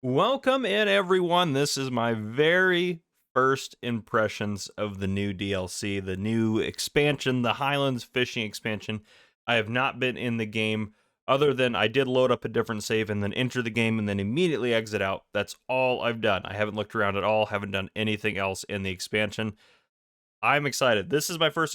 Welcome in, everyone. This is my very first impressions of the new DLC, the new expansion, the Highlands fishing expansion. I have not been in the game other than I did load up a different save and then enter the game and then immediately exit out. That's all I've done. I haven't looked around at all, haven't done anything else in the expansion. I'm excited. This is my first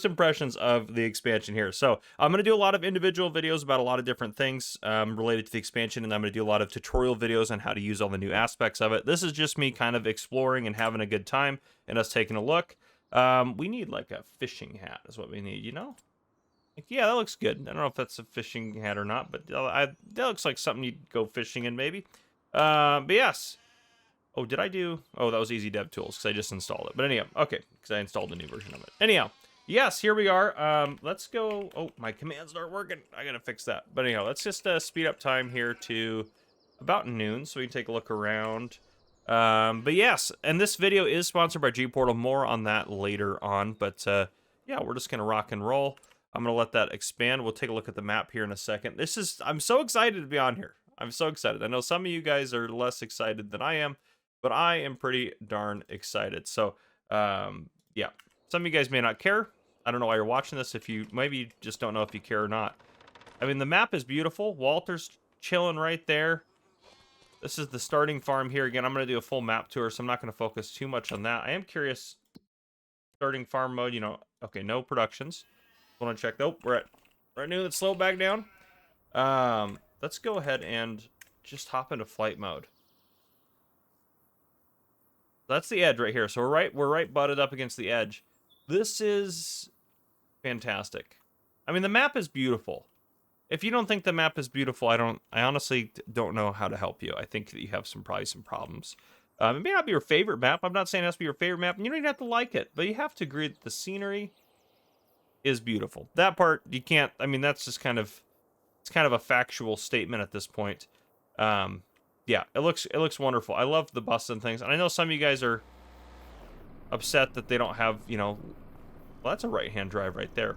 impressions of the expansion here. So I'm going to do a lot of individual videos about a lot of different things related to the expansion, and I'm going to do a lot of tutorial videos on how to use all the new aspects of it. This is just me kind of exploring and having a good time and us taking a look. We need like a fishing hat is what we need, you know? Like, yeah, that looks good. I don't know if that's a fishing hat or not, but that looks like something you'd go fishing in maybe. But yes. Oh, did I do? Oh, that was Easy Dev Tools because I just installed it. But anyhow, okay, because I installed a new version of it. Anyhow, yes, here we are. Let's go. Oh, my commands aren't working. I gotta fix that. But anyhow, let's just speed up time here to about noon so we can take a look around. But yes, and this video is sponsored by GPORTAL. More on that later on. But yeah, we're just gonna rock and roll. I'm gonna let that expand. We'll take a look at the map here in a second. I'm so excited to be on here. I'm so excited. I know some of you guys are less excited than I am, but I am pretty darn excited. So, yeah, some of you guys may not care. I don't know why you're watching this. If you maybe just don't know if you care or not. I mean, the map is beautiful. Walter's chilling right there. This is the starting farm here. Again, I'm going to do a full map tour, so I'm not going to focus too much on that. I am curious. Starting farm mode, you know. Okay, no productions. Want to check? Nope, we're at noon. Let's slow back down. Let's go ahead and just hop into flight mode. That's the edge right here. So we're right butted up against the edge. This is fantastic. I mean, the map is beautiful. If you don't think the map is beautiful, I honestly don't know how to help you. I think that you have probably some problems. It may not be your favorite map. I'm not saying it has to be your favorite map, and you don't even have to like it, but you have to agree that the scenery is beautiful. That part you can't. I mean, that's just kind of a factual statement at this point. Yeah, it looks wonderful. I love the bus and things. And I know some of you guys are upset that they don't have, you know, well, that's a right-hand drive right there.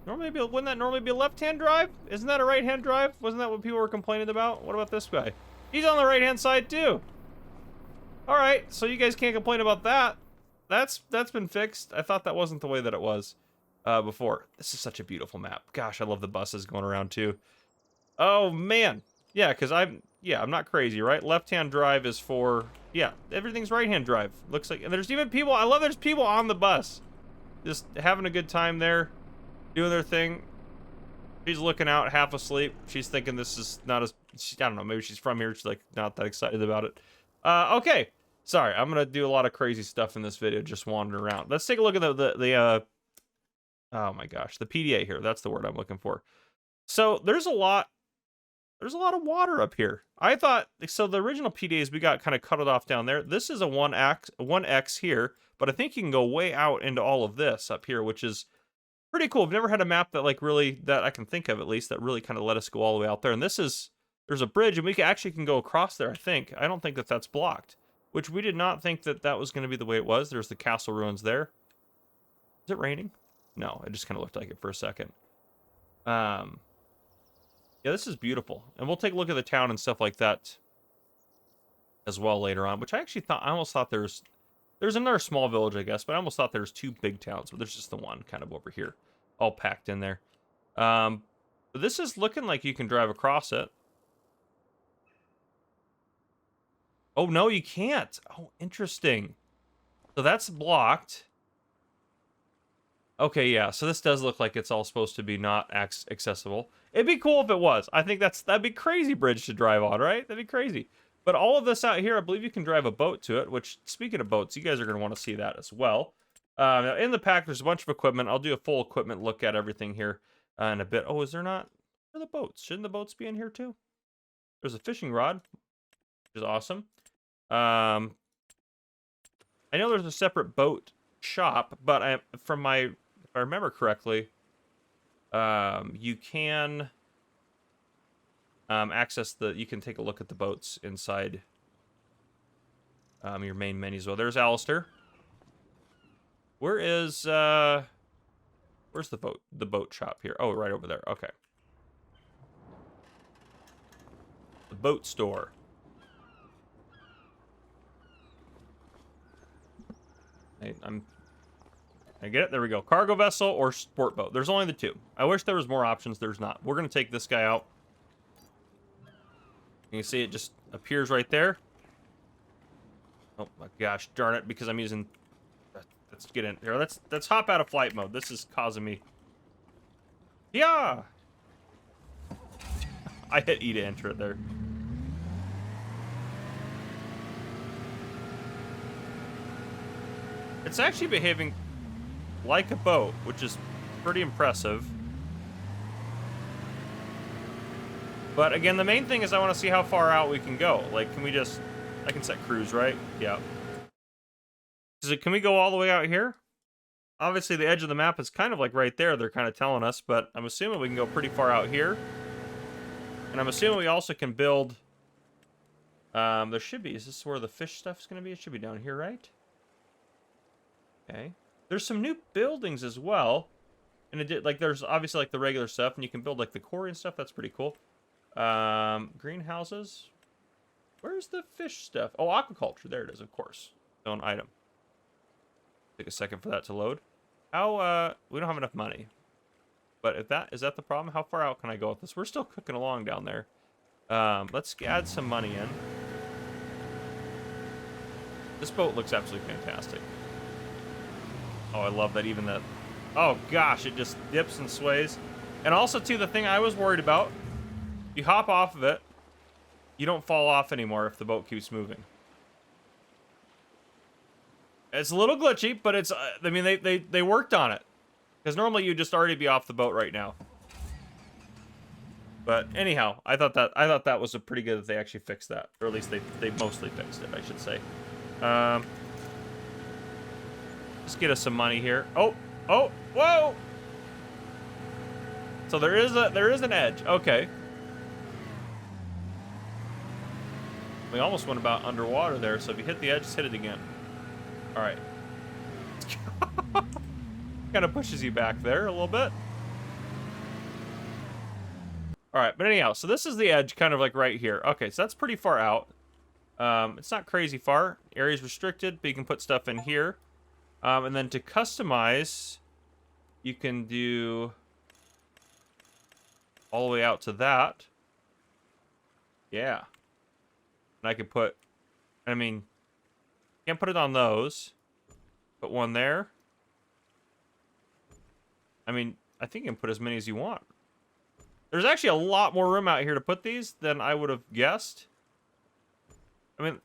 Wouldn't that normally be a left-hand drive? Isn't that a right-hand drive? Wasn't that what people were complaining about? What about this guy? He's on the right-hand side too. All right, so you guys can't complain about that. That's been fixed. I thought that wasn't the way that it was before. This is such a beautiful map. Gosh, I love the buses going around too. Oh man, yeah, because I'm not crazy, right? Left-hand drive is for, yeah, everything's right-hand drive. Looks like, and there's even people, I love there's people on the bus. Just having a good time there, doing their thing. She's looking out, half asleep. She's thinking this is not as, I don't know, maybe she's from here. She's like not that excited about it. Okay, sorry, I'm gonna do a lot of crazy stuff in this video, just wandering around. Let's take a look at the oh my gosh, the PDA here. That's the word I'm looking for. So there's a lot of water up here. I thought, so the original PDAs, we got kind of cut it off down there. This is a 1X here, but I think you can go way out into all of this up here, which is pretty cool. I've never had a map that like really, that I can think of at least, that really kind of let us go all the way out there. And there's a bridge and we actually can go across there, I think. I don't think that that's blocked, which we did not think that that was going to be the way it was. There's the castle ruins there. Is it raining? No, it just kind of looked like it for a second. Yeah, this is beautiful. And we'll take a look at the town and stuff like that as well later on, which I almost thought there's another small village, I guess, but I almost thought there was two big towns, but there's just the one kind of over here, all packed in there. But this is looking like you can drive across it. Oh, no, you can't. Oh, interesting. So that's blocked. Okay, yeah, so this does look like it's all supposed to be not accessible. It'd be cool if it was. I think that'd be crazy bridge to drive on, right? That'd be crazy. But all of this out here, I believe you can drive a boat to it, which, speaking of boats, you guys are going to want to see that as well. Now in the pack, there's a bunch of equipment. I'll do a full equipment look at everything here in a bit. Oh, is there not? Where are the boats? Shouldn't the boats be in here too? There's a fishing rod, which is awesome. I know there's a separate boat shop, but if I remember correctly, you can access you can take a look at the boats inside your main menu as well. There's Alistair. Where's the boat shop here? Oh, right over there. Okay. boat store. I get it. There we go. Cargo vessel or sport boat. There's only the two. I wish there was more options. There's not. We're going to take this guy out. You can see it just appears right there. Oh my gosh, darn it, because I'm using... Let's get in here. Let's hop out of flight mode. This is causing me... Yeah! I hit E to enter it there. It's actually behaving like a boat, which is pretty impressive. But again, the main thing is I want to see how far out we can go. Like, can we just... I can set cruise, right? Yeah. Can we go all the way out here? Obviously, the edge of the map is kind of like right there. They're kind of telling us, but I'm assuming we can go pretty far out here. And I'm assuming we also can build... there should be... Is this where the fish stuff's going to be? It should be down here, right? Okay. There's some new buildings as well. And it did, like, there's obviously like the regular stuff, and you can build like the quarry and stuff. That's pretty cool. Greenhouses. Where's the fish stuff? Oh, aquaculture. There it is, of course. Own item. Take a second for that to load. How, we don't have enough money. But if that, is that the problem? How far out can I go with this? We're still cooking along down there. Let's add some money in. This boat looks absolutely fantastic. Oh, I love that even that. Oh gosh, it just dips and sways. And also too, the thing I was worried about, you hop off of it, you don't fall off anymore if the boat keeps moving. It's a little glitchy, but it's, I mean, they worked on it. Because normally you'd just already be off the boat right now. But anyhow, I thought that was a pretty good that they actually fixed that. Or at least they mostly fixed it, I should say. Just get us some money here. Oh, whoa! So there is an edge. Okay. We almost went about underwater there, so if you hit the edge, just hit it again. All right. Kind of pushes you back there a little bit. All right, but anyhow, so this is the edge kind of like right here. Okay, so that's pretty far out. It's not crazy far. Area's restricted, but you can put stuff in here. And then to customize, you can do all the way out to that. Yeah. And I could put, I mean, can't put it on those. Put one there. I mean, I think you can put as many as you want. There's actually a lot more room out here to put these than I would have guessed. I mean,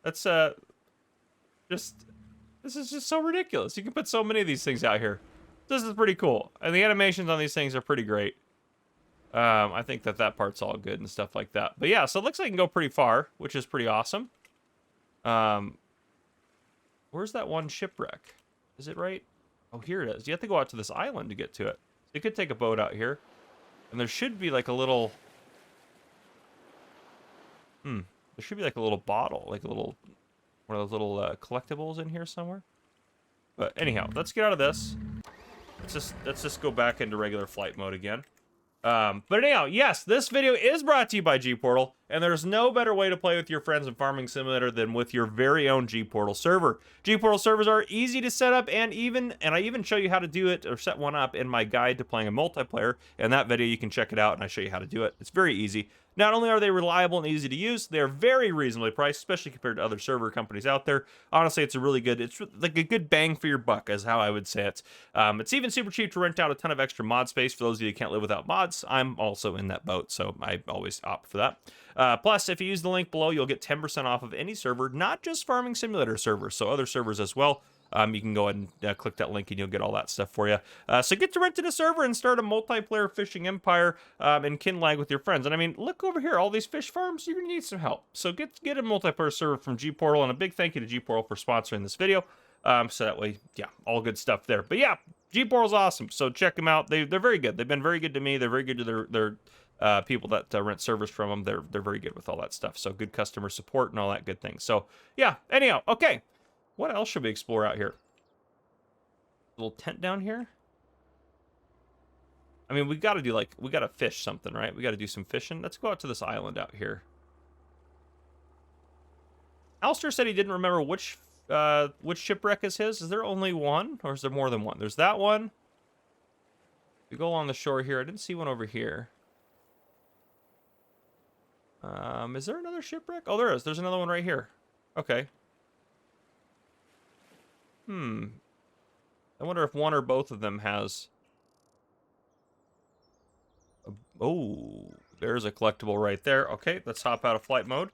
that's, this is just so ridiculous. You can put so many of these things out here. This is pretty cool. And the animations on these things are pretty great. I think that part's all good and stuff like that. But yeah, so it looks like it can go pretty far, which is pretty awesome. Where's that one shipwreck? Is it right? Oh, here it is. You have to go out to this island to get to it. So you could take a boat out here. And there should be like a little... there should be like a little bottle, like a little... one of those little collectibles in here somewhere. But anyhow, let's get out of this. Let's just go back into regular flight mode again. But anyhow, yes, this video is brought to you by GPORTAL, and there's no better way to play with your friends in Farming Simulator than with your very own GPORTAL server. GPORTAL servers are easy to set up, and I even show you how to do it or set one up in my guide to playing a multiplayer. In that video, you can check it out, and I show you how to do it. It's very easy. Not only are they reliable and easy to use, they're very reasonably priced, especially compared to other server companies out there. Honestly, it's like a good bang for your buck, is how I would say it. It's even super cheap to rent out a ton of extra mod space for those of you who can't live without mods. I'm also in that boat, so I always opt for that. Plus, if you use the link below, you'll get 10% off of any server, not just Farming Simulator servers, so other servers as well. You can go ahead and click that link and you'll get all that stuff for you. So get to renting a server and start a multiplayer fishing empire and kinlag with your friends. And I mean, look over here, all these fish farms, you're going to need some help. So get a multiplayer server from GPORTAL, and a big thank you to GPORTAL for sponsoring this video. So that way, yeah, all good stuff there. But yeah, GPORTAL's awesome, so check them out. They're very good. They've been very good to me. They're very good to their people that rent servers from them. They're very good with all that stuff. So good customer support and all that good things. So yeah, anyhow, okay. What else should we explore out here? A little tent down here? I mean, we gotta do, like, we gotta fish something, right? We gotta do some fishing. Let's go out to this island out here. Alistair said he didn't remember which shipwreck is his. Is there only one, or is there more than one? There's that one. We go along the shore here. I didn't see one over here. Is there another shipwreck? Oh, there is. There's another one right here. Okay. I wonder if one or both of them has... Oh, there's a collectible right there. Okay, let's hop out of flight mode.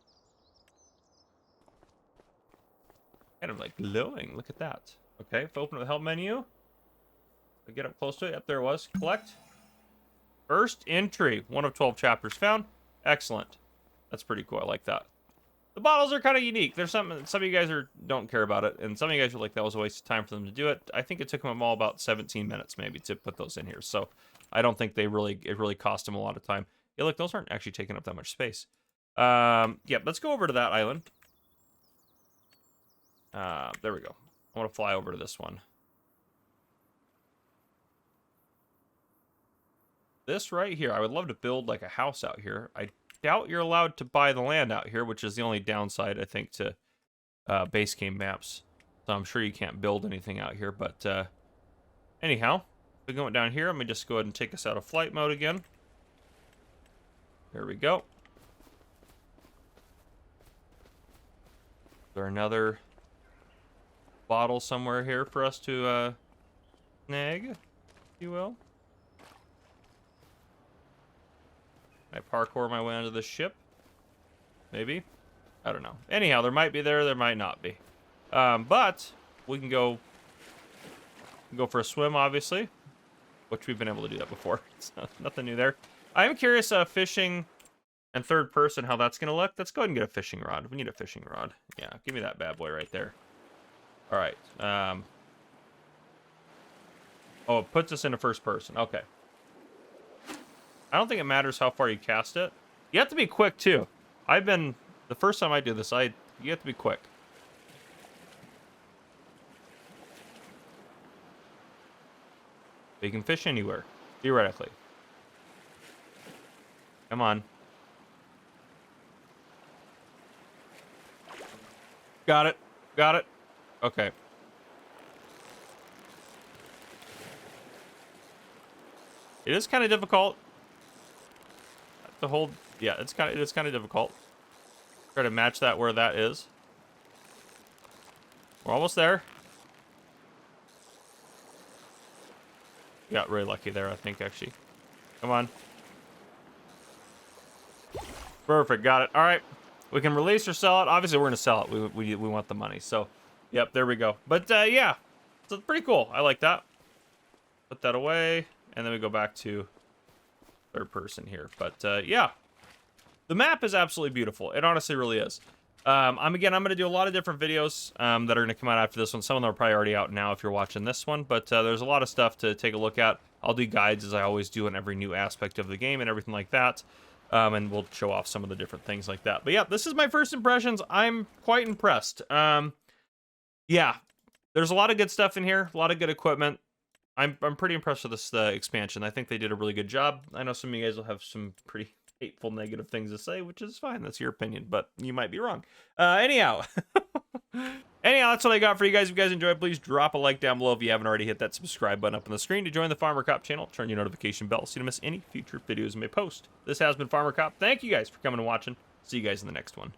Kind of like glowing. Look at that. Okay, if I open the help menu, I get up close to it. Yep, there it was. Collect. First entry. 1 of 12 chapters found. Excellent. That's pretty cool. I like that. The bottles are kind of unique. There's some of you guys don't care about it, and some of you guys are like, that was a waste of time for them to do it. I think it took them all about 17 minutes maybe to put those in here. So I don't think it really cost them a lot of time. Yeah, look, those aren't actually taking up that much space. Yeah, let's go over to that island. There we go. I want to fly over to this one. This right here, I would love to build like a house out here. I doubt you're allowed to buy the land out here, which is the only downside, I think, to base game maps. So I'm sure you can't build anything out here, but anyhow, we're going down here. Let me just go ahead and take us out of flight mode again. There we go. Is there another bottle somewhere here for us to snag, if you will? Can I parkour my way onto the ship? Maybe. I don't know. Anyhow, there might be there might not be. But we can go for a swim, obviously, which we've been able to do that before. So nothing new there. I am curious, fishing and third person, how that's gonna look. Let's go ahead and get a fishing rod. We need a fishing rod. Yeah, give me that bad boy right there. All right. Oh, it puts us into first person. Okay. I don't think it matters how far you cast it. You have to be quick too. The first time I do this, you have to be quick. You can fish anywhere, theoretically. Come on. Got it. Got it. Okay. It is kind of difficult to hold. Yeah, it's kind of difficult. Try to match that where that is. We're almost there. Got really lucky there, I think, actually. Come on. Perfect, got it. All right, we can release or sell it. Obviously, we're gonna sell it. We want the money. So, yep, there we go. But yeah, so it's pretty cool. I like that. Put that away, and then we go back to third person here. But yeah, the map is absolutely beautiful. It honestly really is. I'm gonna do a lot of different videos that are gonna come out after this one. Some of them are probably already out now if you're watching this one, but there's a lot of stuff to take a look at. I'll do guides as I always do in every new aspect of the game and everything like that. And we'll show off some of the different things like that. But yeah, this is my first impressions. I'm quite impressed. Yeah, there's a lot of good stuff in here, a lot of good equipment. I'm pretty impressed with this expansion. I think they did a really good job. I know some of you guys will have some pretty hateful, negative things to say, which is fine. That's your opinion, but you might be wrong. Anyhow, that's what I got for you guys. If you guys enjoyed, please drop a like down below. If you haven't already, hit that subscribe button up on the screen to join the Farmer Cop channel. Turn your notification bell so you don't miss any future videos I may post. This has been Farmer Cop. Thank you guys for coming and watching. See you guys in the next one.